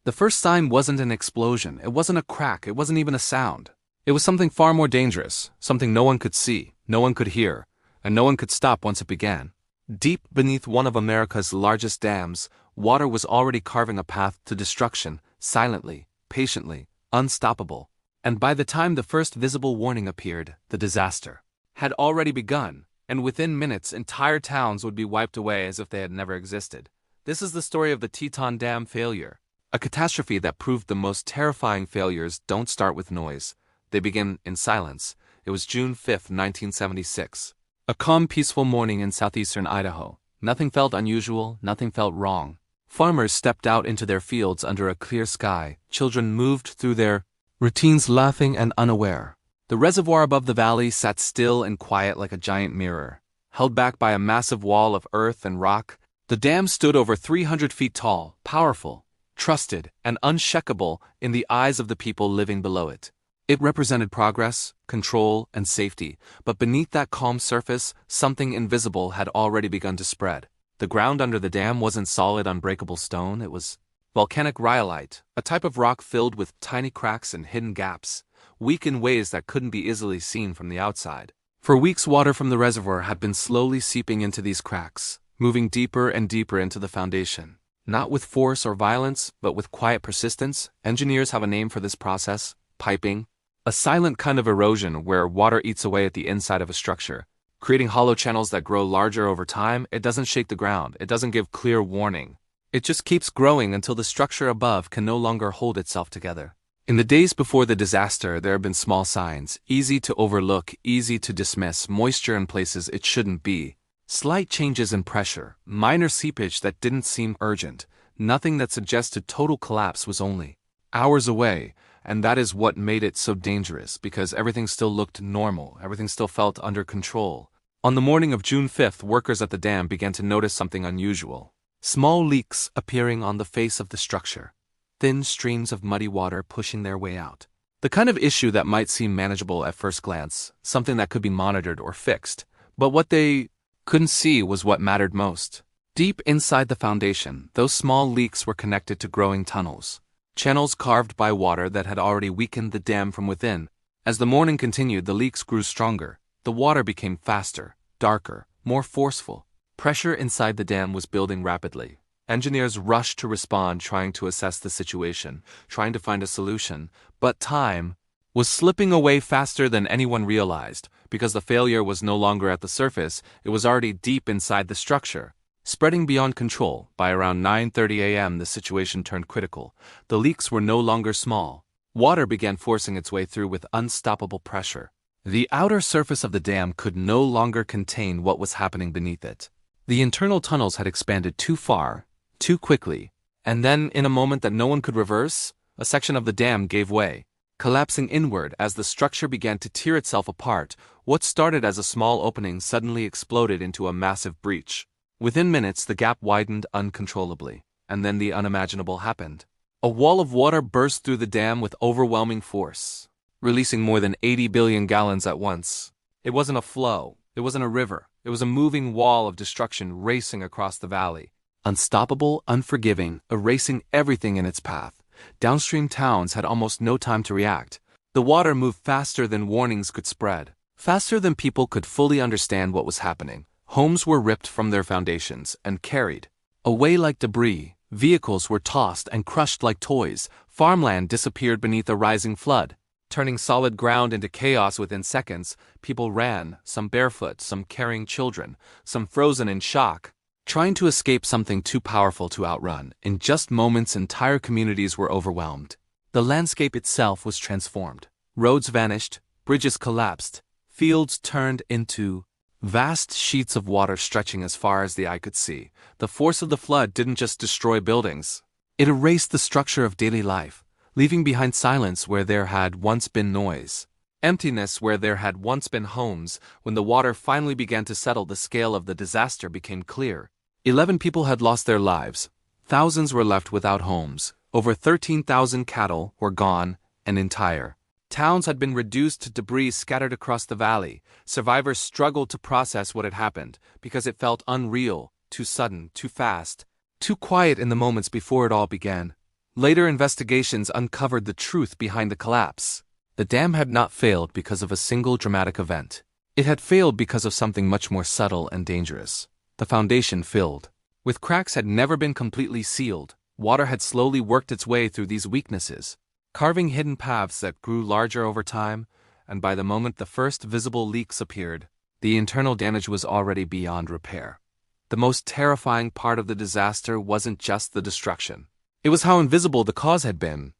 The first sign wasn't an explosion, it wasn't a crack, it wasn't even a sound. It was something far more dangerous, something no one could see, no one could hear, and no one could stop once it began. Deep beneath one of America's largest dams, water was already carving a path to destruction, silently, patiently, unstoppable. And by the time the first visible warning appeared, the disaster had already begun, and within minutes entire towns would be wiped away as if they had never existed. This is the story of the Teton Dam failure, a catastrophe that proved the most terrifying failures don't start with noise. They begin in silence. It was June 5, 1976. A calm, peaceful morning in southeastern Idaho. Nothing felt unusual, nothing felt wrong. Farmers stepped out into their fields under a clear sky. Children moved through their routines laughing and unaware. The reservoir above the valley sat still and quiet like a giant mirror. Held back by a massive wall of earth and rock, the dam stood over 300 feet tall, powerful, trusted, and unshakable in the eyes of the people living below it. It represented progress, control, and safety, but beneath that calm surface, something invisible had already begun to spread. The ground under the dam wasn't solid, unbreakable stone, it was volcanic rhyolite, a type of rock filled with tiny cracks and hidden gaps, weak in ways that couldn't be easily seen from the outside. For weeks, water from the reservoir had been slowly seeping into these cracks, moving deeper and deeper into the foundation. Not with force or violence, but with quiet persistence. Engineers have a name for this process: piping. A silent kind of erosion where water eats away at the inside of a structure, creating hollow channels that grow larger over time. It doesn't shake the ground, it doesn't give clear warning. It just keeps growing until the structure above can no longer hold itself together. In the days before the disaster, there have been small signs, easy to overlook, easy to dismiss: moisture in places it shouldn't be, slight changes in pressure, minor seepage that didn't seem urgent. Nothing that suggested total collapse was only hours away. And that is what made it so dangerous, because everything still looked normal, everything still felt under control. On the morning of June 5th, workers at the dam began to notice something unusual. Small leaks appearing on the face of the structure, thin streams of muddy water pushing their way out. The kind of issue that might seem manageable at first glance, something that could be monitored or fixed. But what they couldn't see was what mattered most. Deep inside the foundation, those small leaks were connected to growing tunnels. Channels carved by water that had already weakened the dam from within. As the morning continued, the leaks grew stronger. The water became faster, darker, more forceful. Pressure inside the dam was building rapidly. Engineers rushed to respond, trying to assess the situation, trying to find a solution. But time was slipping away faster than anyone realized, because the failure was no longer at the surface, it was already deep inside the structure. Spreading beyond control. By around 9:30 a.m. the situation turned critical. The leaks were no longer small. Water began forcing its way through with unstoppable pressure. The outer surface of the dam could no longer contain what was happening beneath it. The internal tunnels had expanded too far, too quickly, and then, in a moment that no one could reverse, a section of the dam gave way, collapsing inward as the structure began to tear itself apart. What started as a small opening suddenly exploded into a massive breach. Within minutes, the gap widened uncontrollably, and then the unimaginable happened. A wall of water burst through the dam with overwhelming force, releasing more than 80 billion gallons at once. It wasn't a flow, it wasn't a river, it was a moving wall of destruction racing across the valley. Unstoppable, unforgiving, erasing everything in its path. Downstream towns had almost no time to react. The water moved faster than warnings could spread, faster than people could fully understand what was happening. Homes were ripped from their foundations and carried away like debris. Vehicles were tossed and crushed like toys. Farmland disappeared beneath a rising flood, turning solid ground into chaos within seconds. People ran, some barefoot, some carrying children, some frozen in shock, trying to escape something too powerful to outrun. In just moments, entire communities were overwhelmed. The landscape itself was transformed. Roads vanished, bridges collapsed, fields turned into vast sheets of water stretching as far as the eye could see. The force of the flood didn't just destroy buildings. It erased the structure of daily life, leaving behind silence where there had once been noise, emptiness where there had once been homes. When the water finally began to settle, the scale of the disaster became clear. 11 people had lost their lives. Thousands were left without homes. Over 13,000 cattle were gone and entire. Towns had been reduced to debris scattered across the valley. Survivors struggled to process what had happened because it felt unreal, too sudden, too fast, too quiet in the moments before it all began. Later investigations uncovered the truth behind the collapse. The dam had not failed because of a single dramatic event. It had failed because of something much more subtle and dangerous. The foundation filled. With cracks had never been completely sealed, water had slowly worked its way through these weaknesses, carving hidden paths that grew larger over time, and by the moment the first visible leaks appeared, the internal damage was already beyond repair. The most terrifying part of the disaster wasn't just the destruction. It was how invisible the cause had been.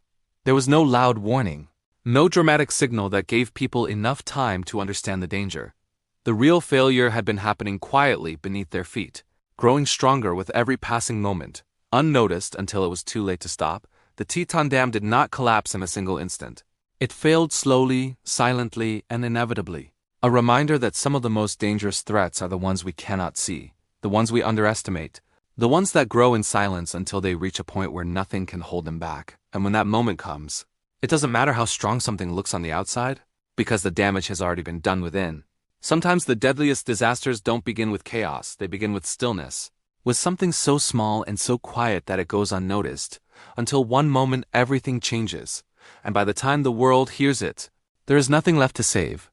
There was no loud warning, no dramatic signal that gave people enough time to understand the danger. The real failure had been happening quietly beneath their feet, growing stronger with every passing moment. Unnoticed until it was too late to stop, the Teton Dam did not collapse in a single instant. It failed slowly, silently, and inevitably. A reminder that some of the most dangerous threats are the ones we cannot see, the ones we underestimate, the ones that grow in silence until they reach a point where nothing can hold them back. And when that moment comes, it doesn't matter how strong something looks on the outside, because the damage has already been done within. Sometimes the deadliest disasters don't begin with chaos, they begin with stillness, with something so small and so quiet that it goes unnoticed, until one moment everything changes, and by the time the world hears it, there is nothing left to save.